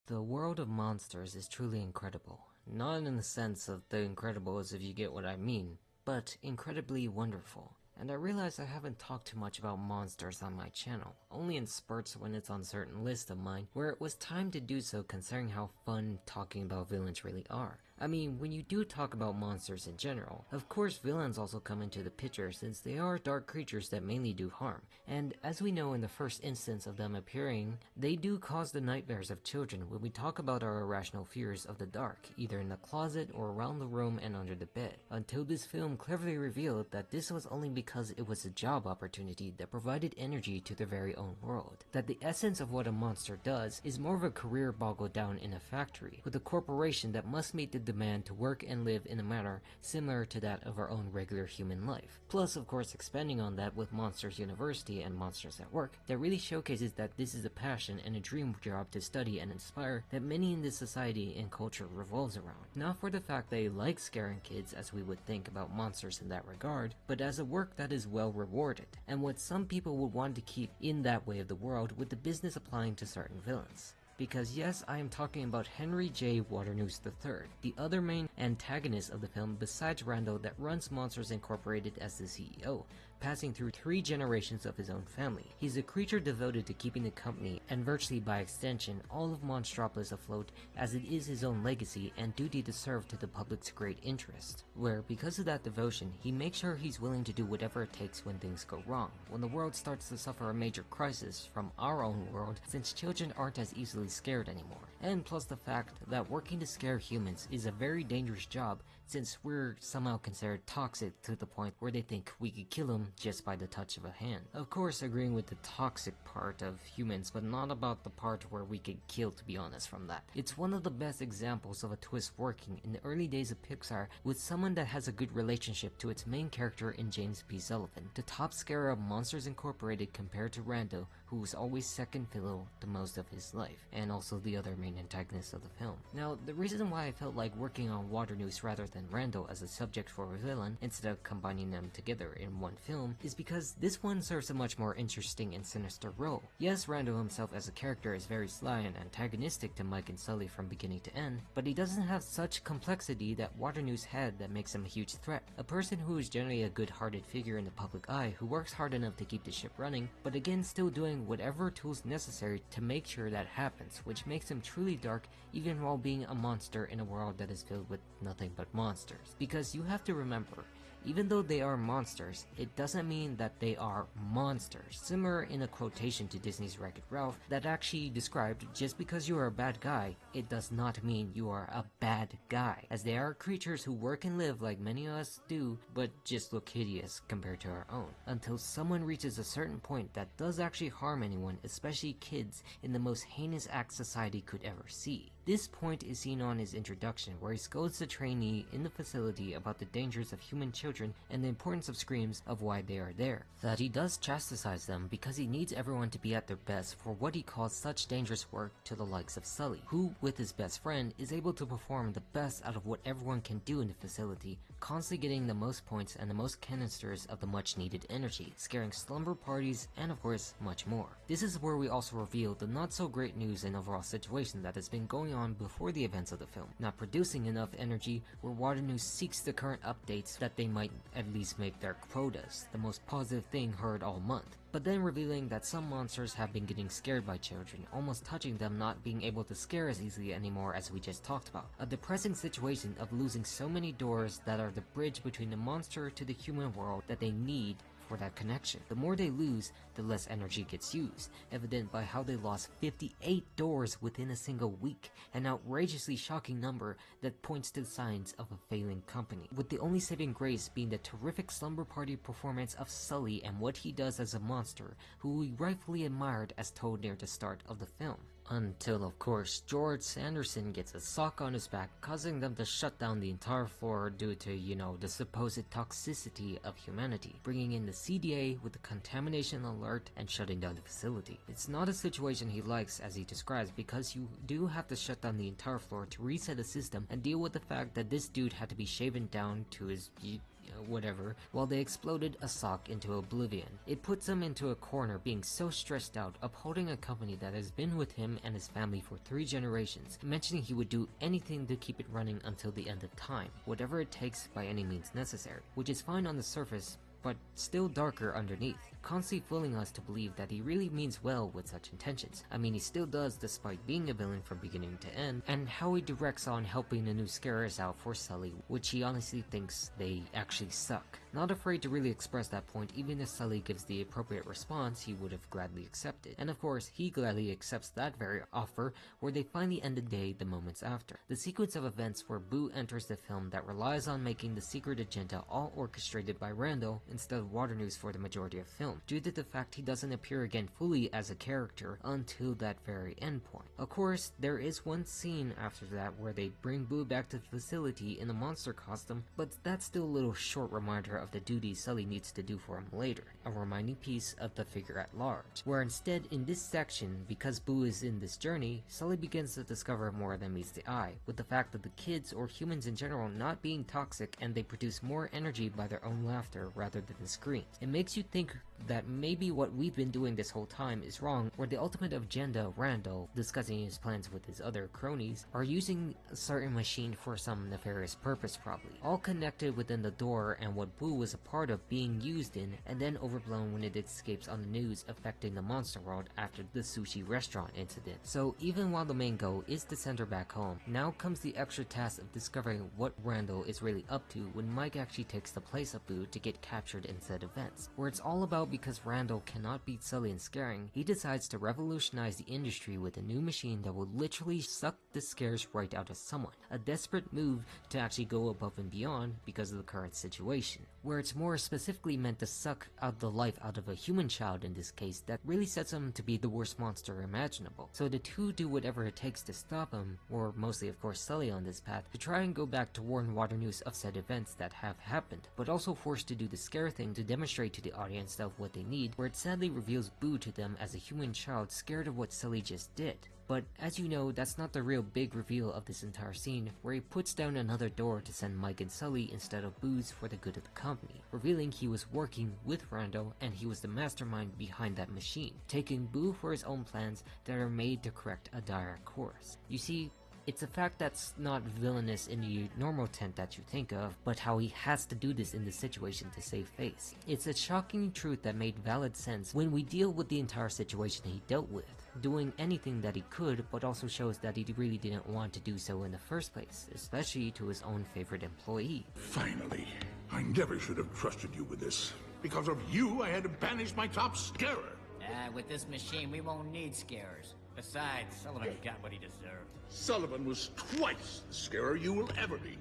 The world of monsters is truly incredible. Not in the sense of the Incredibles, if you get what I mean, but incredibly wonderful. And I realize I haven't talked too much about monsters on my channel, only in spurts when it's on certain lists of mine, where it was time to do so considering how fun talking about villains really are. I mean, when you do talk about monsters in general, of course villains also come into the picture since they are dark creatures that mainly do harm, and as we know in the first instance of them appearing, they do cause the nightmares of children when we talk about our irrational fears of the dark, either in the closet or around the room and under the bed, until this film cleverly revealed that this was only because it was a job opportunity that provided energy to their very own world, that the essence of what a monster does is more of a career boggled down in a factory, with a corporation that must meet the demand to work and live in a manner similar to that of our own regular human life. Plus, of course, expanding on that with Monsters University and Monsters at Work, that really showcases that this is a passion and a dream job to study and inspire that many in this society and culture revolves around. Not for the fact they like scaring kids as we would think about monsters in that regard, but as a work that is well rewarded, and what some people would want to keep in that way of the world with the business applying to certain villains. Because yes, I am talking about Henry J. Waternoose III, the other main antagonist of the film besides Randall that runs Monsters Incorporated as the CEO, passing through 3 generations of his own family. He's a creature devoted to keeping the company, and virtually by extension, all of Monstropolis afloat, as it is his own legacy and duty to serve to the public's great interest. Where, because of that devotion, he makes sure he's willing to do whatever it takes when things go wrong, when the world starts to suffer a major crisis from our own world, since children aren't as easily scared anymore. And plus the fact that working to scare humans is a very dangerous job since we're somehow considered toxic to the point where they think we could kill them just by the touch of a hand. Of course, agreeing with the toxic part of humans, but not about the part where we could kill, to be honest from that. It's one of the best examples of a twist working in the early days of Pixar with someone that has a good relationship to its main character in James P. Sullivan, the top scarer of Monsters Incorporated compared to Rando, who was always second fiddle to most of his life, and also the other main antagonist of the film. Now, the reason why I felt like working on Waternoose rather than Rando as a subject for a villain instead of combining them together in one film is because this one serves a much more interesting and sinister role. Yes, Rando himself as a character is very sly and antagonistic to Mike and Sully from beginning to end, but he doesn't have such complexity that Waternoose had that makes him a huge threat. A person who is generally a good-hearted figure in the public eye who works hard enough to keep the ship running, but again still doing whatever tools necessary to make sure that happens, which makes him truly dark even while being a monster in a world that is filled with nothing but monsters. Because you have to remember, even though they are monsters, it doesn't mean that they are monsters. Similar in a quotation to Disney's Wreck-It Ralph that actually described just because you are a bad guy, it does not mean you are a bad guy, as they are creatures who work and live like many of us do, but just look hideous compared to our own, until someone reaches a certain point that does actually harm anyone, especially kids, in the most heinous act society could ever see. This point is seen on his introduction, where he scolds the trainee in the facility about the dangers of human children and the importance of screams of why they are there. That he does chastise them because he needs everyone to be at their best for what he calls such dangerous work to the likes of Sully, who, with his best friend, is able to perform the best out of what everyone can do in the facility, constantly getting the most points and the most canisters of the much needed energy, scaring slumber parties, and of course, much more. This is where we also reveal the not so great news and overall situation that has been going on before the events of the film, not producing enough energy, where Waternoose seeks the current updates that they might at least make their quotas, the most positive thing heard all month. But then revealing that some monsters have been getting scared by children, almost touching them not being able to scare as easily anymore as we just talked about. A depressing situation of losing so many doors that are the bridge between the monster to the human world that they need for that connection. The more they lose, the less energy gets used, evident by how they lost 58 doors within a single week, an outrageously shocking number that points to the signs of a failing company, with the only saving grace being the terrific slumber party performance of Sully and what he does as a monster, who we rightfully admired as told near the start of the film. Until, of course, George Sanderson gets a sock on his back, causing them to shut down the entire floor due to, you know, the supposed toxicity of humanity, bringing in the CDA with the contamination alert and shutting down the facility. It's not a situation he likes, as he describes, because you do have to shut down the entire floor to reset the system and deal with the fact that this dude had to be shaven down to his whatever, while they exploded a sock into oblivion. It puts him into a corner, being so stressed out, upholding a company that has been with him and his family for 3 generations, mentioning he would do anything to keep it running until the end of time, whatever it takes by any means necessary, which is fine on the surface, but still darker underneath, constantly fooling us to believe that he really means well with such intentions. I mean, he still does despite being a villain from beginning to end, and how he directs on helping the new scarers out for Sully, which he honestly thinks they actually suck. Not afraid to really express that point, even if Sully gives the appropriate response he would have gladly accepted. And of course, he gladly accepts that very offer, where they finally end the day the moments after. The sequence of events where Boo enters the film that relies on making the secret agenda all orchestrated by Randall instead of Waternoose for the majority of film, due to the fact he doesn't appear again fully as a character until that very end point. Of course, there is one scene after that where they bring Boo back to the facility in a monster costume, but that's still a little short reminder of the duties Sully needs to do for him later, a reminding piece of the figure at large, where instead in this section, because Boo is in this journey, Sully begins to discover more than meets the eye, with the fact that the kids or humans in general not being toxic and they produce more energy by their own laughter rather than the screams. It makes you think that maybe what we've been doing this whole time is wrong, where the ultimate agenda, Randall, discussing his plans with his other cronies, are using a certain machine for some nefarious purpose probably, all connected within the door and what Boo was a part of being used in, and then overblown when it escapes on the news affecting the monster world after the sushi restaurant incident. So even while the main goal is to send her back home, now comes the extra task of discovering what Randall is really up to when Mike actually takes the place of Boo to get captured in said events, where it's all about because Randall cannot beat Sully in scaring, he decides to revolutionize the industry with a new machine that will literally suck the scares right out of someone, a desperate move to actually go above and beyond because of the current situation, where it's more specifically meant to suck out the life out of a human child in this case that really sets him to be the worst monster imaginable. So the two do whatever it takes to stop him, or mostly of course Sully on this path, to try and go back to warn Waternoose of said events that have happened, but also forced to do the scare thing to demonstrate to the audience of what they need, where it sadly reveals Boo to them as a human child scared of what Sully just did. But as you know, that's not the real big reveal of this entire scene, where he puts down another door to send Mike and Sully instead of Boo's for the good of the company, revealing he was working with Randall and he was the mastermind behind that machine, taking Boo for his own plans that are made to correct a dire course. You see, it's a fact that's not villainous in the normal tent that you think of, but how he has to do this in this situation to save face. It's a shocking truth that made valid sense when we deal with the entire situation he dealt with, doing anything that he could, but also shows that he really didn't want to do so in the first place, especially to his own favorite employee. Finally, I never should have trusted you with this. Because of you, I had to banish my top scarer. With this machine, we won't need scarers. Besides, Sullivan got what he deserved. Sullivan was twice the scarer you will ever be.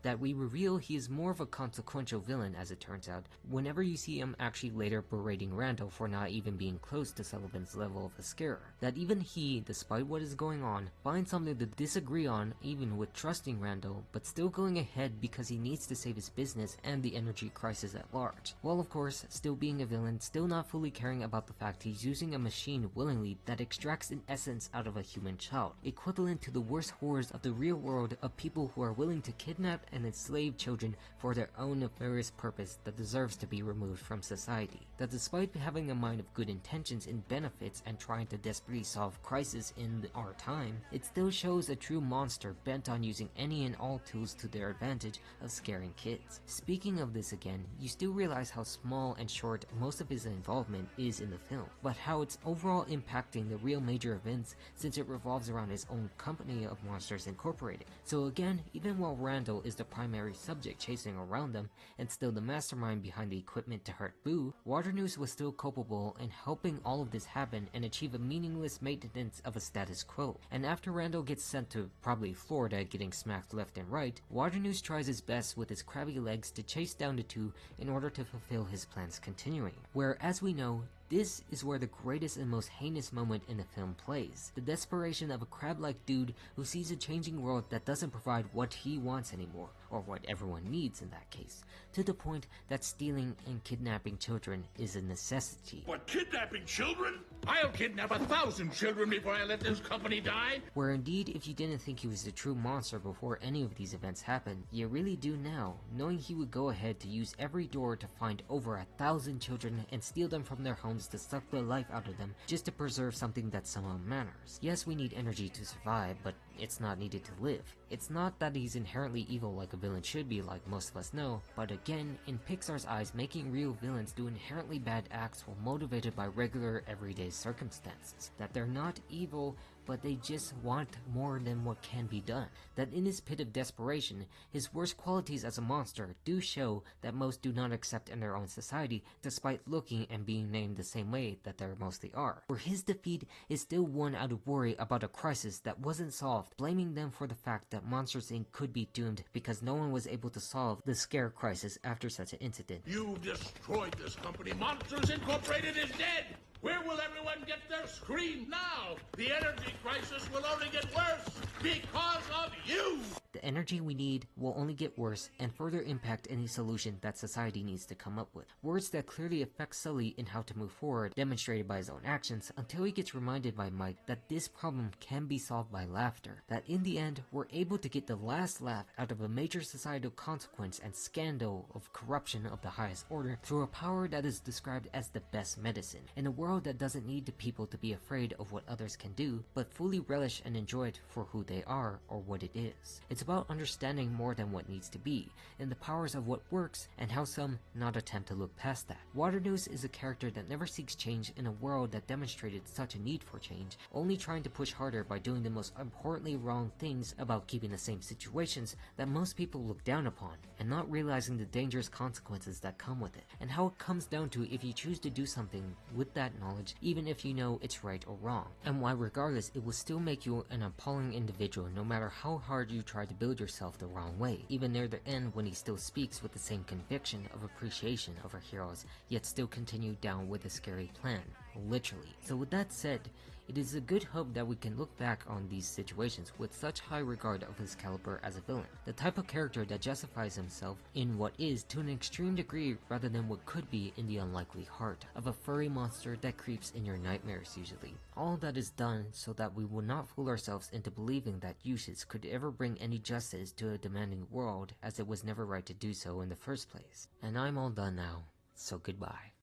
That we reveal he is more of a consequential villain, as it turns out, whenever you see him actually later berating Randall for not even being close to Sullivan's level of a scarer. That even he, despite what is going on, finds something to disagree on even with trusting Randall, but still going ahead because he needs to save his business and the energy crisis at large. While of course, still being a villain, still not fully caring about the fact he's using a machine willingly that extracts an essence out of a human child, equivalent to the worst horrors of the real world of people who are willing to kidnap and enslave children for their own nefarious purpose that deserves to be removed from society. That despite having a mind of good intentions and benefits and trying to desperately solve crises in our time, it still shows a true monster bent on using any and all tools to their advantage of scaring kids. Speaking of this again, you still realize how small and short most of his involvement is in the film, but how it's overall impacting the real major events since it revolves around his own company of Monsters Incorporated. So again, even while Randall is the primary subject chasing around them, and still the mastermind behind the equipment to hurt Boo, Waternoose was still culpable in helping all of this happen and achieve a meaningless maintenance of a status quo. And after Randall gets sent to probably Florida getting smacked left and right, Waternoose tries his best with his crabby legs to chase down the two in order to fulfill his plans continuing. Where, as we know, this is where the greatest and most heinous moment in the film plays. The desperation of a crab-like dude who sees a changing world that doesn't provide what he wants anymore, or what everyone needs in that case, to the point that stealing and kidnapping children is a necessity. What, kidnapping children? I'll kidnap 1,000 children before I let this company die. Where indeed, if you didn't think he was the true monster before any of these events happened, you really do now, knowing he would go ahead to use every door to find over 1,000 children and steal them from their homes to suck the life out of them just to preserve something that somehow matters. Yes, we need energy to survive, but it's not needed to live. It's not that he's inherently evil like a villain should be, like most of us know, but again, in Pixar's eyes, making real villains do inherently bad acts while motivated by regular everyday circumstances. That they're not evil, but they just want more than what can be done. That in his pit of desperation, his worst qualities as a monster do show that most do not accept in their own society, despite looking and being named the same way that they mostly are. Where his defeat is still won out of worry about a crisis that wasn't solved, blaming them for the fact that Monsters Inc. could be doomed because no one was able to solve the scare crisis after such an incident. You've destroyed this company. Monsters Incorporated is dead! Where will everyone get their scream now? The energy crisis will only get worse because of you! The energy we need will only get worse and further impact any solution that society needs to come up with. Words that clearly affect Sully in how to move forward, demonstrated by his own actions, until he gets reminded by Mike that this problem can be solved by laughter. That in the end, we're able to get the last laugh out of a major societal consequence and scandal of corruption of the highest order through a power that is described as the best medicine. In a world that doesn't need the people to be afraid of what others can do, but fully relish and enjoy it for who they are or what it is. It's about understanding more than what needs to be, and the powers of what works, and how some not attempt to look past that. Waternose is a character that never seeks change in a world that demonstrated such a need for change, only trying to push harder by doing the most importantly wrong things about keeping the same situations that most people look down upon, and not realizing the dangerous consequences that come with it, and how it comes down to if you choose to do something with that knowledge, even if you know it's right or wrong, and why regardless it will still make you an appalling individual no matter how hard you try to build yourself the wrong way, even near the end when he still speaks with the same conviction of appreciation of our heroes, yet still continue down with a scary plan, literally. So with that said, it is a good hope that we can look back on these situations with such high regard of his caliber as a villain, the type of character that justifies himself in what is to an extreme degree rather than what could be in the unlikely heart of a furry monster that creeps in your nightmares usually. All that is done so that we will not fool ourselves into believing that usage could ever bring any justice to a demanding world, as it was never right to do so in the first place. And I'm all done now, so goodbye.